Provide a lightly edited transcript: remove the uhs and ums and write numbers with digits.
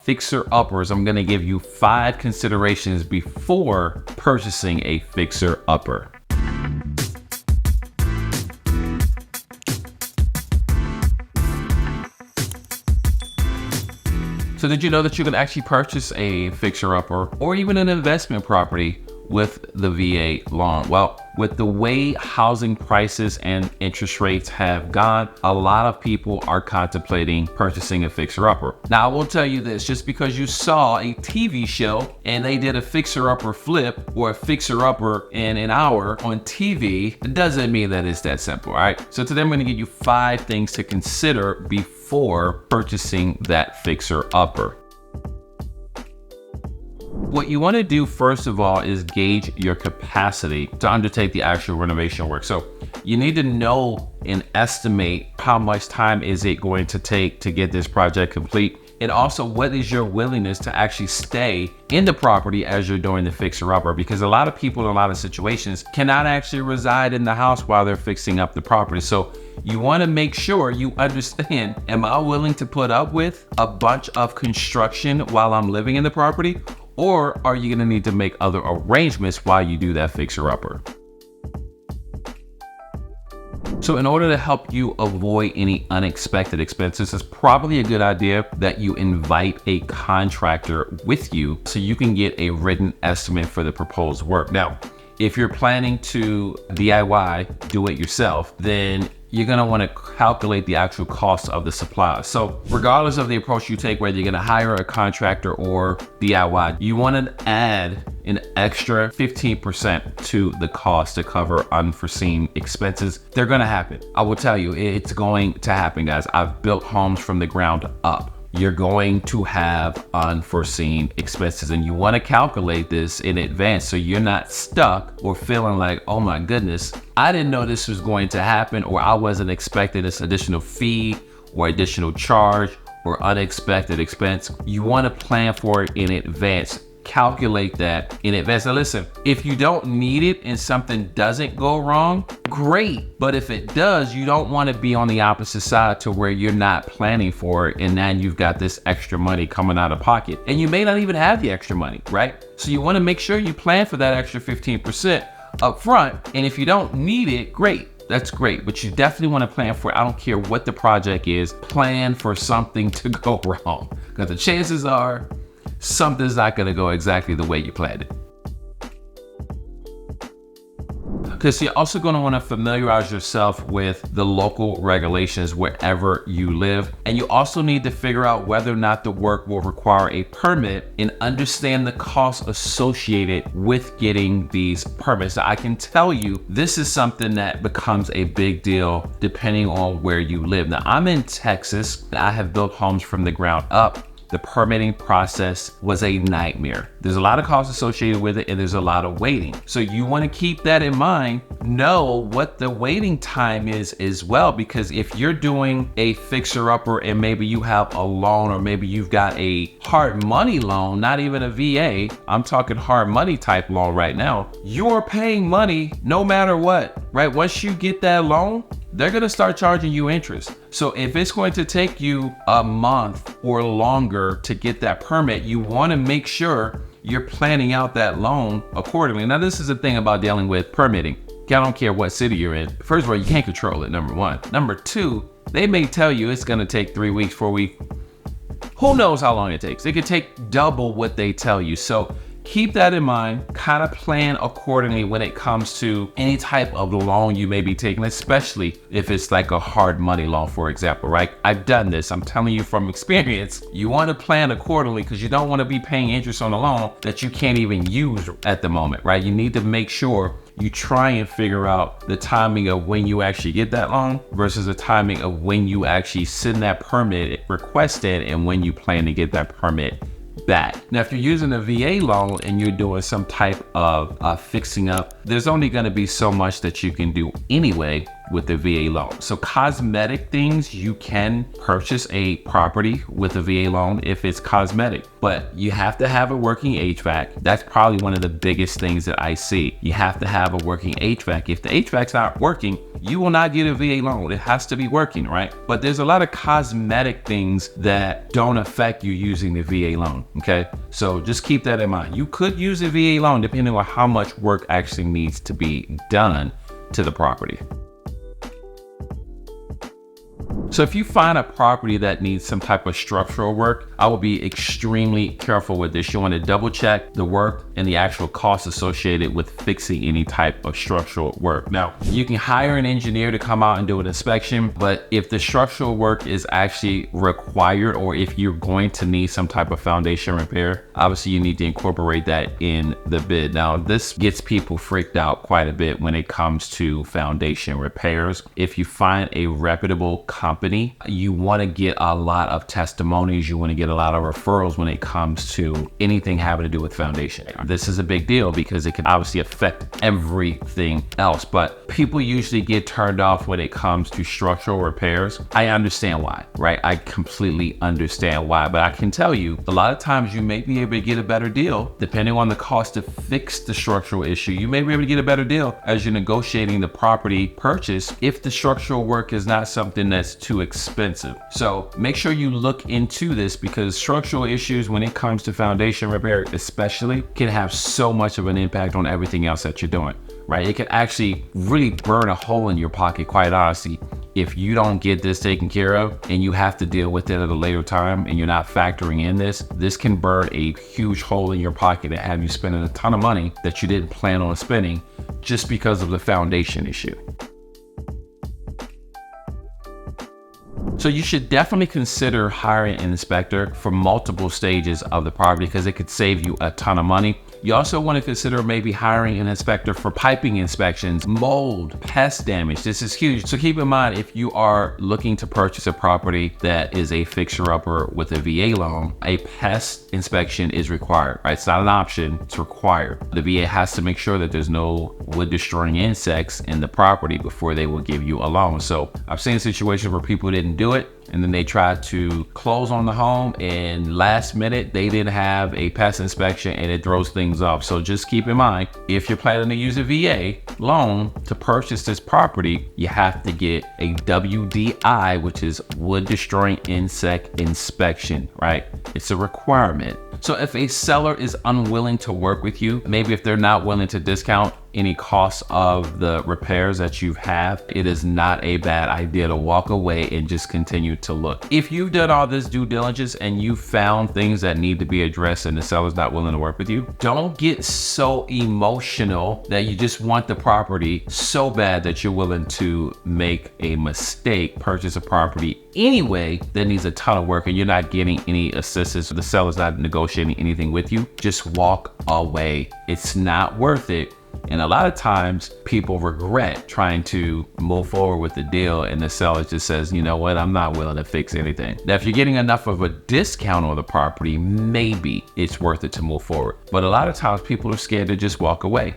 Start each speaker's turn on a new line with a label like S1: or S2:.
S1: fixer-uppers. I'm gonna give you 5 considerations before purchasing a fixer-upper. So did you know that you can actually purchase a fixer-upper or even an investment property with the VA loan? Well, with the way housing prices and interest rates have gone, a lot of people are contemplating purchasing a fixer-upper. Now, I will tell you this, just because you saw a TV show and they did a fixer-upper flip or a fixer-upper in an hour on TV, it doesn't mean that it's that simple, all right? So today I'm gonna give you 5 things to consider before purchasing that fixer-upper. What you want to do first of all is gauge your capacity to undertake the actual renovation work. So you need to know and estimate how much time is it going to take to get this project complete, and also what is your willingness to actually stay in the property as you're doing the fixer-upper, because a lot of people in a lot of situations cannot actually reside in the house while they're fixing up the property. So you want to make sure you understand, am I willing to put up with a bunch of construction while I'm living in the property? Or are you gonna need to make other arrangements while you do that fixer-upper? So in order to help you avoid any unexpected expenses, it's probably a good idea that you invite a contractor with you so you can get a written estimate for the proposed work. Now, if you're planning to DIY, do it yourself, then you're gonna wanna calculate the actual cost of the supplies. So regardless of the approach you take, whether you're gonna hire a contractor or DIY, you wanna add an extra 15% to the cost to cover unforeseen expenses. They're gonna happen. I will tell you, it's going to happen, guys. I've built homes from the ground up. You're going to have unforeseen expenses, and you want to calculate this in advance so you're not stuck or feeling like, oh my goodness, I didn't know this was going to happen, or I wasn't expecting this additional fee or additional charge or unexpected expense. You want to plan for it in advance. Calculate that in advance. Now listen, if you don't need it and something doesn't go wrong, great. But if it does, you don't want to be on the opposite side to where you're not planning for it and then you've got this extra money coming out of pocket. And you may not even have the extra money, right? So you want to make sure you plan for that extra 15% up front. And if you don't need it, great. That's great, but you definitely want to plan for it. I don't care what the project is, plan for something to go wrong, because the chances are something's not gonna go exactly the way you planned it. Because you're also gonna wanna familiarize yourself with the local regulations wherever you live. And you also need to figure out whether or not the work will require a permit and understand the costs associated with getting these permits. Now, I can tell you, this is something that becomes a big deal depending on where you live. Now, I'm in Texas, and I have built homes from the ground up. The permitting process was a nightmare. There's a lot of costs associated with it, and there's a lot of waiting. So you want to keep that in mind. Know what the waiting time is as well, because if you're doing a fixer-upper and maybe you have a loan, or maybe you've got a hard money loan, not even a VA, I'm talking hard money type loan right now, you're paying money no matter what, right? Once you get that loan, they're gonna start charging you interest. So if it's going to take you a month or longer to get that permit, you wanna make sure you're planning out that loan accordingly. Now, this is the thing about dealing with permitting. I don't care what city you're in. First of all, you can't control it, number one. Number two, they may tell you it's gonna take 3 weeks, 4 weeks. Who knows how long it takes? It could take double what they tell you. So keep that in mind, kind of plan accordingly when it comes to any type of loan you may be taking, especially if it's like a hard money loan, for example, right? I've done this, I'm telling you from experience. You want to plan accordingly because you don't want to be paying interest on a loan that you can't even use at the moment, right? You need to make sure you try and figure out the timing of when you actually get that loan versus the timing of when you actually send that permit request in and when you plan to get that permit back. Now, if you're using a VA loan and you're doing some type of fixing up, there's only going to be so much that you can do anyway with the VA loan. So cosmetic things, you can purchase a property with a VA loan if it's cosmetic, but you have to have a working HVAC. That's probably one of the biggest things that I see. You have to have a working HVAC. If the HVAC's not working you will not get a VA loan. It has to be working, right? But there's a lot of cosmetic things that don't affect you using the VA loan, okay? So just keep that in mind. You could use a VA loan depending on how much work actually needs to be done to the property. So if you find a property that needs some type of structural work, I will be extremely careful with this. You want to double check the work and the actual costs associated with fixing any type of structural work. Now, you can hire an engineer to come out and do an inspection, but if the structural work is actually required, or if you're going to need some type of foundation repair, obviously you need to incorporate that in the bid. Now, this gets people freaked out quite a bit when it comes to foundation repairs. If you find a reputable company, you want to get a lot of testimonies, you want to get a lot of referrals when it comes to anything having to do with foundation. This is a big deal because it can obviously affect everything else, but people usually get turned off when it comes to structural repairs. I understand why, right? I completely understand why, but I can tell you a lot of times you may be able to get a better deal depending on the cost to fix the structural issue. You may be able to get a better deal as you're negotiating the property purchase if the structural work is not something that's too expensive. So make sure you look into this, because structural issues when it comes to foundation repair especially can have so much of an impact on everything else that you're doing, right? It can actually really burn a hole in your pocket, quite honestly, if you don't get this taken care of and you have to deal with it at a later time and you're not factoring in this can burn a huge hole in your pocket and have you spending a ton of money that you didn't plan on spending just because of the foundation issue. So you should definitely consider hiring an inspector for multiple stages of the property because it could save you a ton of money. You also want to consider maybe hiring an inspector for piping inspections, mold, pest damage. This is huge. So keep in mind, if you are looking to purchase a property that is a fixer-upper with a VA loan, a pest inspection is required, right? It's not an option, it's required. The VA has to make sure that there's no wood-destroying insects in the property before they will give you a loan. So I've seen situations where people didn't do it, and then they tried to close on the home, and last minute they didn't have a pest inspection, and it throws things off. So just keep in mind, if you're planning to use a VA loan to purchase this property, you have to get a WDI, which is wood destroying insect inspection, right? It's a requirement. So if a seller is unwilling to work with you, maybe if they're not willing to discount any costs of the repairs that you have, it is not a bad idea to walk away and just continue to look. If you've done all this due diligence and you found things that need to be addressed and the seller's not willing to work with you, don't get so emotional that you just want the property so bad that you're willing to make a mistake, purchase a property anyway that needs a ton of work and you're not getting any assistance, the seller's not negotiating anything with you. Just walk away. It's not worth it. And a lot of times people regret trying to move forward with the deal and the seller just says, you know what, I'm not willing to fix anything. Now, if you're getting enough of a discount on the property, maybe it's worth it to move forward. But a lot of times people are scared to just walk away.